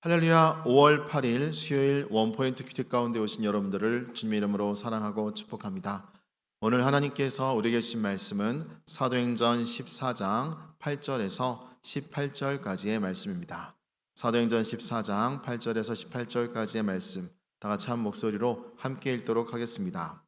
할렐루야. 5월 8일 수요일 원포인트 큐티 가운데 오신 여러분들을 주님의 이름으로 사랑하고 축복합니다. 오늘 하나님께서 우리에게 주신 말씀은 사도행전 14장 8절에서 18절까지의 말씀입니다. 사도행전 14장 8절에서 18절까지의 말씀 다 같이 한 목소리로 함께 읽도록 하겠습니다.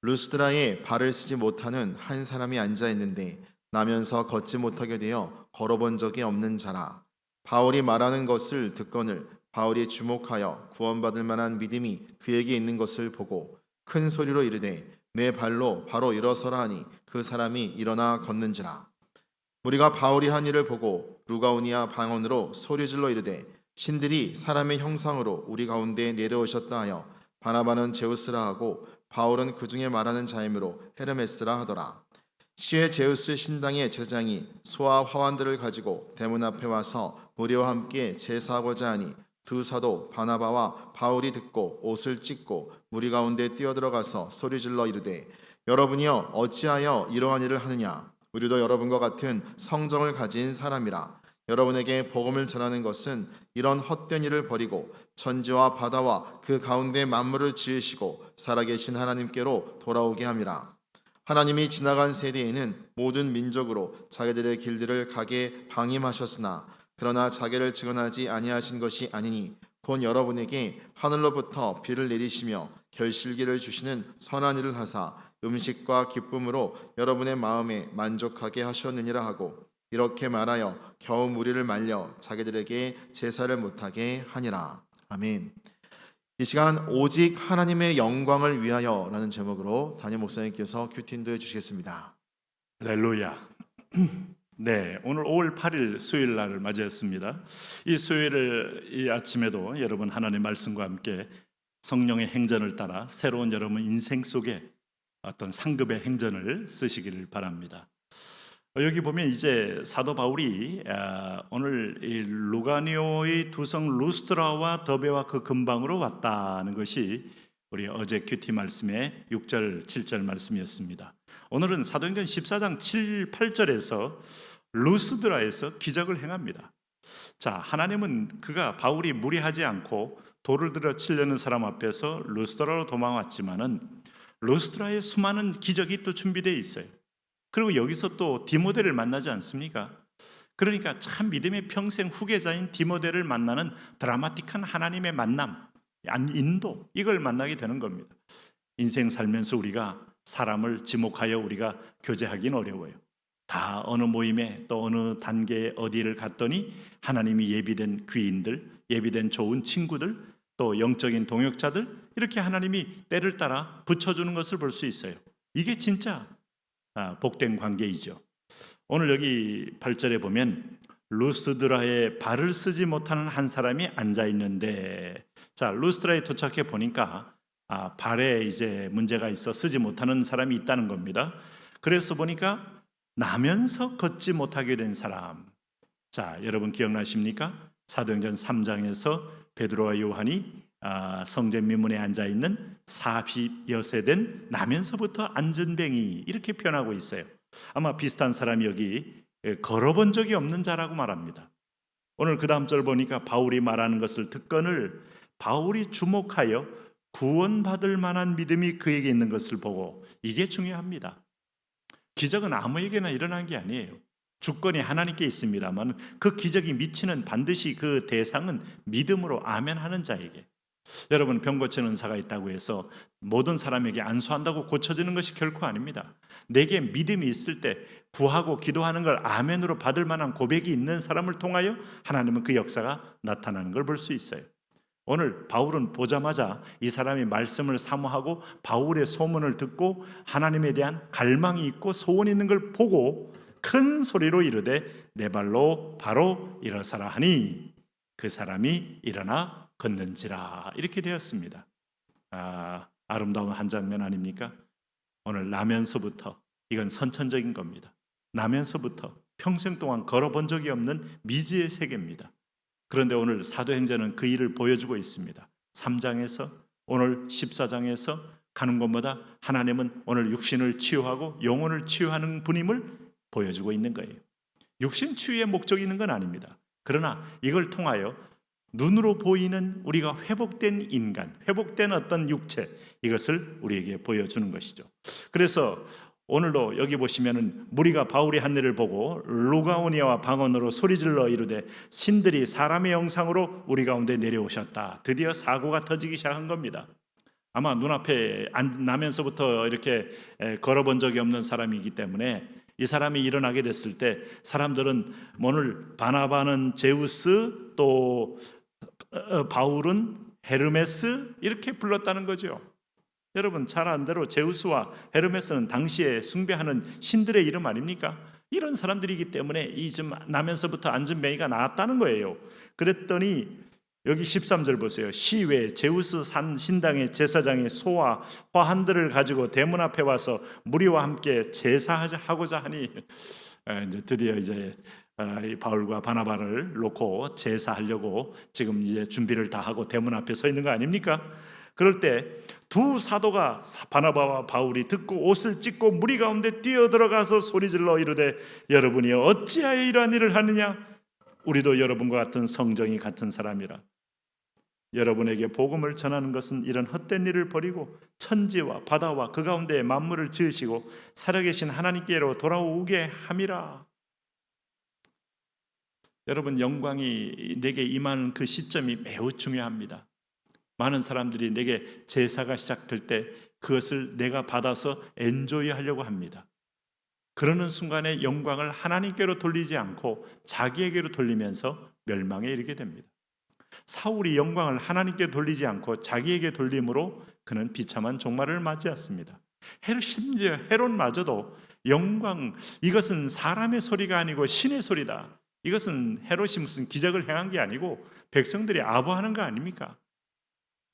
루스드라에 발을 쓰지 못하는 한 사람이 앉아 있는데 나면서 걷지 못하게 되어 걸어본 적이 없는 자라. 바울이 말하는 것을 듣거늘 바울이 주목하여 구원받을 만한 믿음이 그에게 있는 것을 보고 큰 소리로 이르되 내 발로 바로 일어서라 하니 그 사람이 일어나 걷는지라. 우리가 바울이 한 일을 보고 루가오니아 방언으로 소리질러 이르되 신들이 사람의 형상으로 우리 가운데 내려오셨다 하여 바나바는 제우스라 하고 바울은 그 중에 말하는 자이므로 헤르메스라 하더라. 시외 제우스 신당의 제장이 소와 화환들을 가지고 대문 앞에 와서 우리와 함께 제사하고자 하니 두 사도 바나바와 바울이 듣고 옷을 찢고 무리 가운데 뛰어들어가서 소리질러 이르되 여러분이여 어찌하여 이러한 일을 하느냐. 우리도 여러분과 같은 성정을 가진 사람이라. 여러분에게 복음을 전하는 것은 이런 헛된 일을 버리고 천지와 바다와 그 가운데 만물을 지으시고 살아계신 하나님께로 돌아오게 함이라. 하나님이 지나간 세대에는 모든 민족으로 자기들의 길들을 가게 방임하셨으나 그러나 자기를 증언하지 아니하신 것이 아니니 곧 여러분에게 하늘로부터 비를 내리시며 결실기를 주시는 선한 일을 하사 음식과 기쁨으로 여러분의 마음에 만족하게 하셨느니라 하고 이렇게 말하여 겨우 무리를 말려 자기들에게 제사를 못하게 하니라. 아멘. 이 시간 오직 하나님의 영광을 위하여 라는 제목으로 담임 목사님께서 큐티인도 해주시겠습니다. 할렐루야. 네, 오늘 5월 8일 수요일 날을 맞이했습니다. 이 수요일을 이 아침에도 여러분 하나님의 말씀과 함께 성령의 행전을 따라 새로운 여러분 인생 속에 어떤 상급의 행전을 쓰시기를 바랍니다. 여기 보면 이제 사도 바울이 오늘 이 루가니오의 두성 루스드라와 더베와 그 근방으로 왔다는 것이 우리 어제 큐티 말씀의 6절 7절 말씀이었습니다. 오늘은 사도행전 14장 7, 8절에서 루스드라에서 기적을 행합니다. 자, 하나님은 그가 바울이 무리하지 않고 돌을 들어 치려는 사람 앞에서 루스드라로 도망왔지만은 루스드라에 수많은 기적이 또 준비되어 있어요. 그리고 여기서 또 디모데를 만나지 않습니까? 그러니까 참 믿음의 평생 후계자인 디모데를 만나는 드라마틱한 하나님의 만남, 인도, 이걸 만나게 되는 겁니다. 인생 살면서 우리가 사람을 지목하여 우리가 교제하기는 어려워요. 다 어느 모임에 또 어느 단계에 어디를 갔더니 하나님이 예비된 귀인들, 예비된 좋은 친구들, 또 영적인 동역자들, 이렇게 하나님이 때를 따라 붙여주는 것을 볼 수 있어요. 이게 진짜 복된 관계이죠. 오늘 여기 8절에 보면 루스드라에 발을 쓰지 못하는 한 사람이 앉아 있는데, 자, 루스드라에 도착해 보니까 발에 이제 문제가 있어 쓰지 못하는 사람이 있다는 겁니다. 그래서 보니까 나면서 걷지 못하게 된 사람. 자, 여러분 기억나십니까? 사도행전 3장에서 베드로와 요한이 성전 미문에 앉아 있는 40여세 된 나면서부터 앉은 뱅이, 이렇게 표현하고 있어요. 아마 비슷한 사람이 여기 걸어본 적이 없는 자라고 말합니다. 오늘 그 다음 절 보니까 바울이 말하는 것을 듣거늘 바울이 주목하여 구원받을 만한 믿음이 그에게 있는 것을 보고, 이게 중요합니다. 기적은 아무에게나 일어난 게 아니에요. 주권이 하나님께 있습니다만 그 기적이 미치는 반드시 그 대상은 믿음으로 아멘하는 자에게. 여러분, 병 고치는 은사가 있다고 해서 모든 사람에게 안수한다고 고쳐지는 것이 결코 아닙니다. 내게 믿음이 있을 때 구하고 기도하는 걸 아멘으로 받을 만한 고백이 있는 사람을 통하여 하나님은 그 역사가 나타나는 걸 볼 수 있어요. 오늘 바울은 보자마자 이 사람이 말씀을 사모하고 바울의 소문을 듣고 하나님에 대한 갈망이 있고 소원이 있는 걸 보고 큰 소리로 이르되 내 발로 바로 일어서라 하니 그 사람이 일어나 걷는지라, 이렇게 되었습니다. 아름다운 한 장면 아닙니까? 오늘 나면서부터, 이건 선천적인 겁니다. 나면서부터 평생 동안 걸어본 적이 없는 미지의 세계입니다. 그런데 오늘 사도행전은 그 일을 보여주고 있습니다. 3장에서 오늘 14장에서 가는 곳마다 하나님은 오늘 육신을 치유하고 영혼을 치유하는 분임을 보여주고 있는 거예요. 육신 치유의 목적이 있는 건 아닙니다. 그러나 이걸 통하여 눈으로 보이는 우리가 회복된 인간, 회복된 어떤 육체, 이것을 우리에게 보여주는 것이죠. 그래서 오늘도 여기 보시면은 무리가 바울이 한 일을 보고 루가오니아와 방언으로 소리질러 이르되 신들이 사람의 형상으로 우리 가운데 내려오셨다. 드디어 사고가 터지기 시작한 겁니다. 아마 눈앞에 나면서부터 이렇게 걸어본 적이 없는 사람이기 때문에 이 사람이 일어나게 됐을 때 사람들은 오늘 바나바는 제우스, 또 바울은 헤르메스 이렇게 불렀다는 거죠. 여러분 잘 아는 대로 제우스와 헤르메스는 당시에 숭배하는 신들의 이름 아닙니까? 이런 사람들이기 때문에 이 좀 나면서부터 앉은뱅이가 나왔다는 거예요. 그랬더니 여기 13절 보세요. 시외 제우스 산 신당의 제사장의 소와 화 한들을 가지고 대문 앞에 와서 무리와 함께 제사하고자 하니 이제 드디어 이제 이 바울과 바나바를 놓고 제사하려고 지금 이제 준비를 다 하고 대문 앞에 서 있는 거 아닙니까? 그럴 때 두 사도가 바나바와 바울이 듣고 옷을 찢고 무리 가운데 뛰어들어가서 소리질러 이르되 여러분이 어찌하여 이러한 일을 하느냐? 우리도 여러분과 같은 성정이 같은 사람이라. 여러분에게 복음을 전하는 것은 이런 헛된 일을 버리고 천지와 바다와 그 가운데 만물을 지으시고 살아계신 하나님께로 돌아오게 함이라. 여러분 영광이 내게 임하는 그 시점이 매우 중요합니다. 많은 사람들이 내게 제사가 시작될 때 그것을 내가 받아서 엔조이 하려고 합니다. 그러는 순간에 영광을 하나님께로 돌리지 않고 자기에게로 돌리면서 멸망에 이르게 됩니다. 사울이 영광을 하나님께 돌리지 않고 자기에게 돌림으로 그는 비참한 종말을 맞이했습니다. 심지어 헤롯마저도 영광, 이것은 사람의 소리가 아니고 신의 소리다. 이것은 헤롯이 무슨 기적을 행한 게 아니고 백성들이 아부하는 거 아닙니까?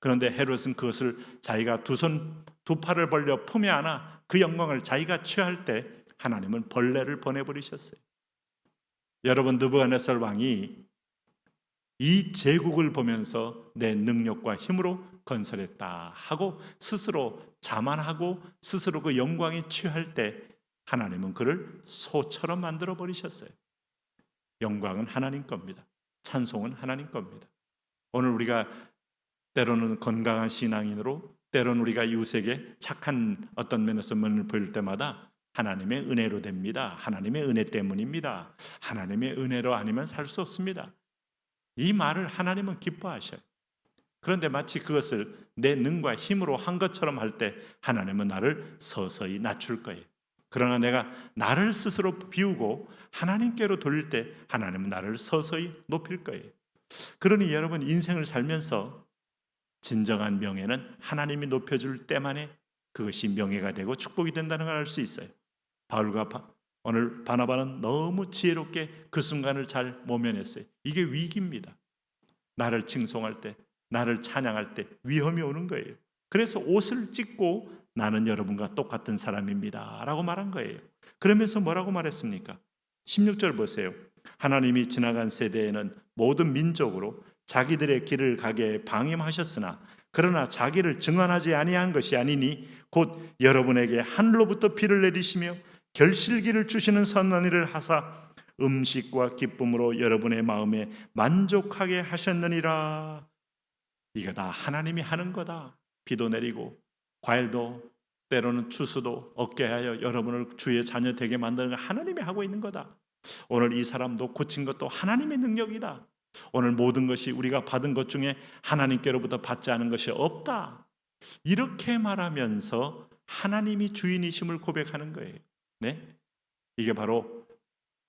그런데 헤롯은 그것을 자기가 두 팔을 벌려 품에 안아 그 영광을 자기가 취할 때 하나님은 벌레를 보내버리셨어요. 여러분 느부갓네살 왕이 이 제국을 보면서 내 능력과 힘으로 건설했다 하고 스스로 자만하고 스스로 그 영광에 취할 때 하나님은 그를 소처럼 만들어 버리셨어요. 영광은 하나님 겁니다. 찬송은 하나님 겁니다. 오늘 우리가 때로는 건강한 신앙인으로, 때로는 우리가 이웃에게 착한 어떤 면에서 면을 보일 때마다 하나님의 은혜로 됩니다. 하나님의 은혜 때문입니다. 하나님의 은혜로 아니면 살 수 없습니다. 이 말을 하나님은 기뻐하셔요. 그런데 마치 그것을 내 능과 힘으로 한 것처럼 할 때 하나님은 나를 서서히 낮출 거예요. 그러나 내가 나를 스스로 비우고 하나님께로 돌릴 때 하나님은 나를 서서히 높일 거예요. 그러니 여러분 인생을 살면서 진정한 명예는 하나님이 높여줄 때만에 그것이 명예가 되고 축복이 된다는 걸 알 수 있어요. 바울과 오늘 바나바는 너무 지혜롭게 그 순간을 잘 모면했어요. 이게 위기입니다. 나를 칭송할 때, 나를 찬양할 때 위험이 오는 거예요. 그래서 옷을 찢고 나는 여러분과 똑같은 사람입니다 라고 말한 거예요. 그러면서 뭐라고 말했습니까? 16절 보세요. 하나님이 지나간 세대에는 모든 민족으로 자기들의 길을 가게 방임하셨으나 그러나 자기를 증언하지 아니한 것이 아니니 곧 여러분에게 하늘로부터 비를 내리시며 결실기를 주시는 선한 일을 하사 음식과 기쁨으로 여러분의 마음에 만족하게 하셨느니라. 이거 다 하나님이 하는 거다. 비도 내리고 과일도 때로는 추수도 얻게 하여 여러분을 주의 자녀 되게 만드는 걸 하나님이 하고 있는 거다. 오늘 이 사람도 고친 것도 하나님의 능력이다. 오늘 모든 것이 우리가 받은 것 중에 하나님께로부터 받지 않은 것이 없다. 이렇게 말하면서 하나님이 주인이심을 고백하는 거예요. 네? 이게 바로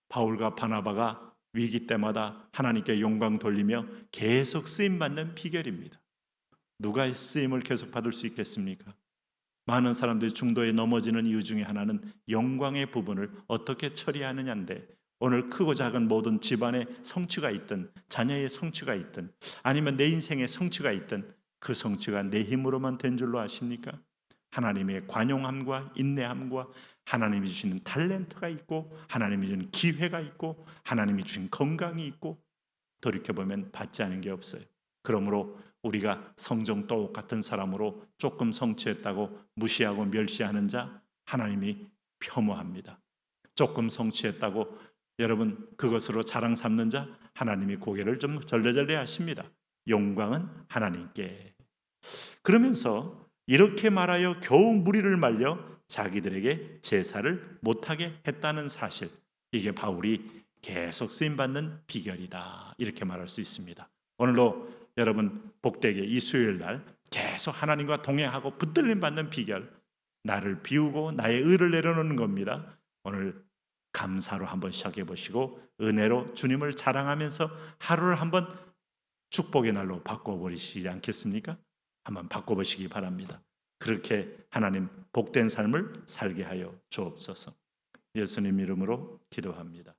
바울과 바나바가 위기 때마다 하나님께 영광 돌리며 계속 쓰임받는 비결입니다. 누가 쓰임을 계속 받을 수 있겠습니까? 많은 사람들이 중도에 넘어지는 이유 중에 하나는 영광의 부분을 어떻게 처리하느냐인데 오늘 크고 작은 모든 집안의 성취가 있든 자녀의 성취가 있든 아니면 내 인생의 성취가 있든 그 성취가 내 힘으로만 된 줄로 아십니까? 하나님의 관용함과 인내함과 하나님이 주시는 탤런트가 있고 하나님이 주는 기회가 있고 하나님이 주신 건강이 있고 돌이켜보면 받지 않은 게 없어요. 그러므로 우리가 성정 똑같은 사람으로 조금 성취했다고 무시하고 멸시하는 자 하나님이 폄하합니다. 조금 성취했다고 여러분 그것으로 자랑 삼는 자 하나님이 고개를 좀 절레절레 하십니다. 영광은 하나님께. 그러면서 이렇게 말하여 겨우 무리를 말려 자기들에게 제사를 못하게 했다는 사실, 이게 바울이 계속 쓰임받는 비결이다, 이렇게 말할 수 있습니다. 오늘도 여러분 복되게 이 수요일 날 계속 하나님과 동행하고 붙들림 받는 비결, 나를 비우고 나의 의를 내려놓는 겁니다. 오늘 감사로 한번 시작해 보시고 은혜로 주님을 자랑하면서 하루를 한번 축복의 날로 바꿔버리시지 않겠습니까? 한번 바꿔보시기 바랍니다. 그렇게 하나님 복된 삶을 살게 하여 주옵소서. 예수님 이름으로 기도합니다.